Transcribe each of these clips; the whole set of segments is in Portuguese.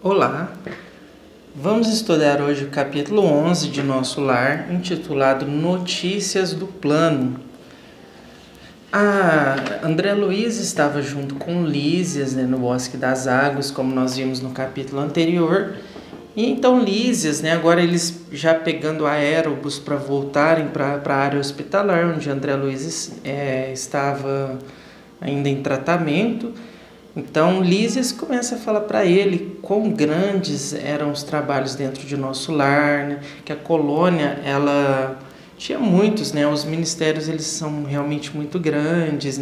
Olá, vamos estudar hoje o capítulo 11 de Nosso Lar, intitulado Notícias do Plano. A André Luiz estava junto com Lísias, no Bosque das Águas, como nós vimos no capítulo anterior. E então Lísias, agora eles já pegando aerobus para voltarem para a área hospitalar, onde André Luiz estava ainda em tratamento. Então Lísias começa a falar para ele quão grandes eram os trabalhos dentro de Nosso Lar, que a colônia ela tinha muitos, os ministérios eles são realmente muito grandes,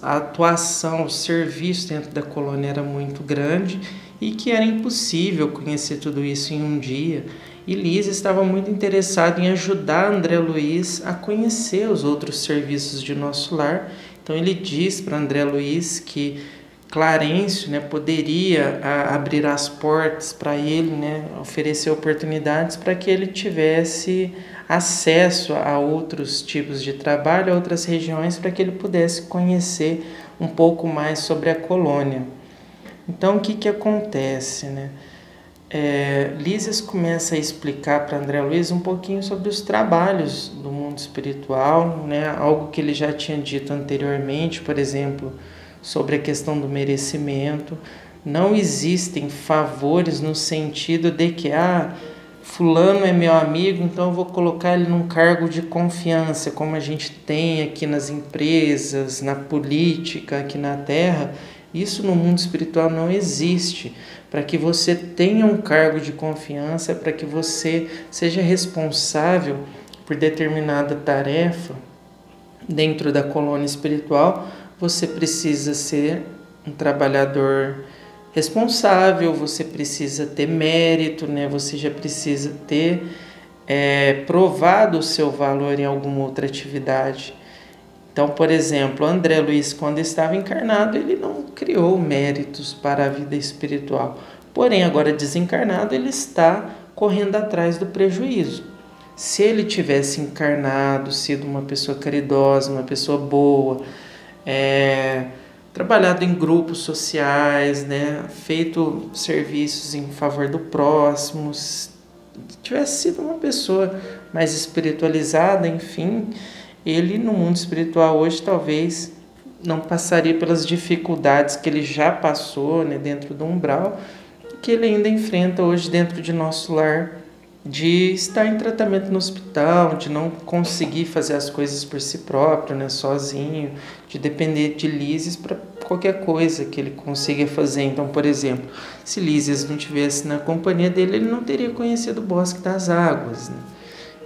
a atuação, o serviço dentro da colônia era muito grande e que era impossível conhecer tudo isso em um dia. E Lísias estava muito interessado em ajudar André Luiz a conhecer os outros serviços de Nosso Lar. Então ele diz para André Luiz que Clarencio poderia abrir as portas para ele, oferecer oportunidades para que ele tivesse acesso a outros tipos de trabalho, a outras regiões, para que ele pudesse conhecer um pouco mais sobre a colônia. Então o que acontece? Lísias começa a explicar para André Luiz um pouquinho sobre os trabalhos do mundo espiritual, algo que ele já tinha dito anteriormente, por exemplo, sobre a questão do merecimento. Não existem favores no sentido de que fulano é meu amigo, então eu vou colocar ele num cargo de confiança, como a gente tem aqui nas empresas, na política, aqui na Terra. Isso no mundo espiritual não existe. Para que você tenha um cargo de confiança, para que você seja responsável por determinada tarefa dentro da colônia espiritual, você precisa ser um trabalhador responsável, você precisa ter mérito, você já precisa ter provado o seu valor em alguma outra atividade. Então, por exemplo, André Luiz, quando estava encarnado, ele não criou méritos para a vida espiritual. Porém, agora desencarnado, ele está correndo atrás do prejuízo. Se ele tivesse encarnado, sido uma pessoa caridosa, uma pessoa boa, trabalhado em grupos sociais, feito serviços em favor do próximo, tivesse sido uma pessoa mais espiritualizada, enfim, ele no mundo espiritual hoje talvez não passaria pelas dificuldades que ele já passou dentro do umbral, que ele ainda enfrenta hoje dentro de Nosso Lar, de estar em tratamento no hospital, de não conseguir fazer as coisas por si próprio, sozinho, de depender de Lísias para qualquer coisa que ele consiga fazer. Então, por exemplo, se Lísias não estivesse na companhia dele, ele não teria conhecido o Bosque das Águas,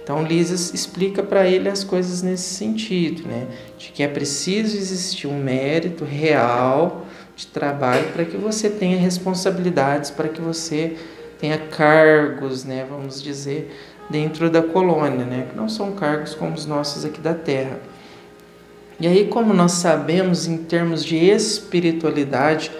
Então, Lísias explica para ele as coisas nesse sentido, de que é preciso existir um mérito real de trabalho para que você tenha responsabilidades, para que você tenha cargos, vamos dizer, dentro da colônia, que não são cargos como os nossos aqui da Terra. E aí, como nós sabemos, em termos de espiritualidade,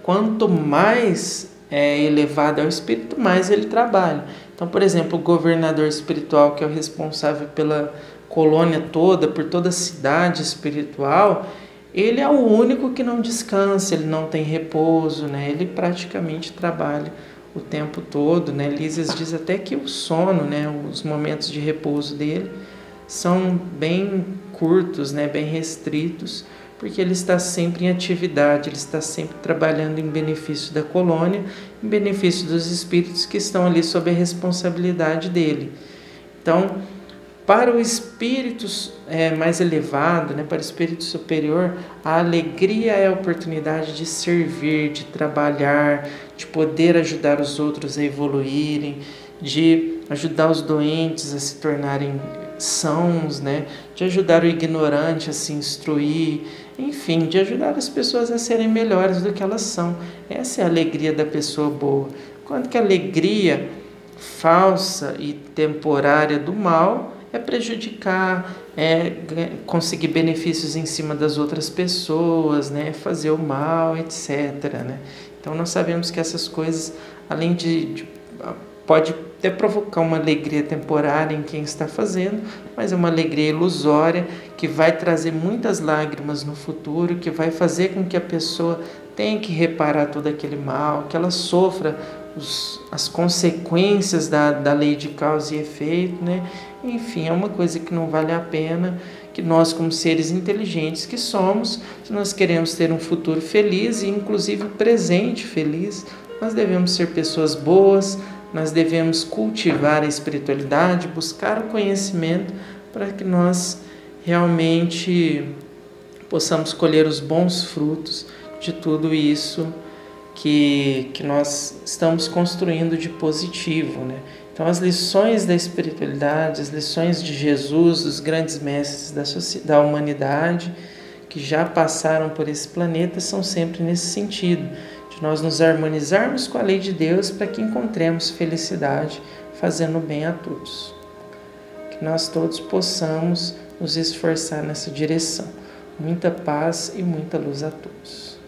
quanto mais elevado é o espírito, mais ele trabalha. Então, por exemplo, o governador espiritual, que é o responsável pela colônia toda, por toda a cidade espiritual, ele é o único que não descansa, ele não tem repouso, ele praticamente trabalha o tempo todo. Lísias diz até que o sono, os momentos de repouso dele são bem curtos, bem restritos, porque ele está sempre em atividade, ele está sempre trabalhando em benefício da colônia, em benefício dos espíritos que estão ali sob a responsabilidade dele. Então, para o espírito mais elevado, para o espírito superior, a alegria é a oportunidade de servir, de trabalhar, de poder ajudar os outros a evoluírem, de ajudar os doentes a se tornarem sãos, de ajudar o ignorante a se instruir, enfim, de ajudar as pessoas a serem melhores do que elas são. Essa é a alegria da pessoa boa. Quando que a alegria falsa e temporária do mal é prejudicar, conseguir benefícios em cima das outras pessoas, fazer o mal, etc. Então nós sabemos que essas coisas, além pode até provocar uma alegria temporária em quem está fazendo, mas é uma alegria ilusória que vai trazer muitas lágrimas no futuro, que vai fazer com que a pessoa tenha que reparar todo aquele mal, que ela sofra as consequências da lei de causa e efeito, né? Enfim, é uma coisa que não vale a pena, que nós, como seres inteligentes que somos, se nós queremos ter um futuro feliz e inclusive um presente feliz, nós devemos ser pessoas boas, nós devemos cultivar a espiritualidade, buscar o conhecimento para que nós realmente possamos colher os bons frutos de tudo isso que nós estamos construindo de positivo, né? Então, as lições da espiritualidade, as lições de Jesus, dos grandes mestres da humanidade, que já passaram por esse planeta, são sempre nesse sentido, de nós nos harmonizarmos com a lei de Deus para que encontremos felicidade, fazendo bem a todos. Que nós todos possamos nos esforçar nessa direção. Muita paz e muita luz a todos.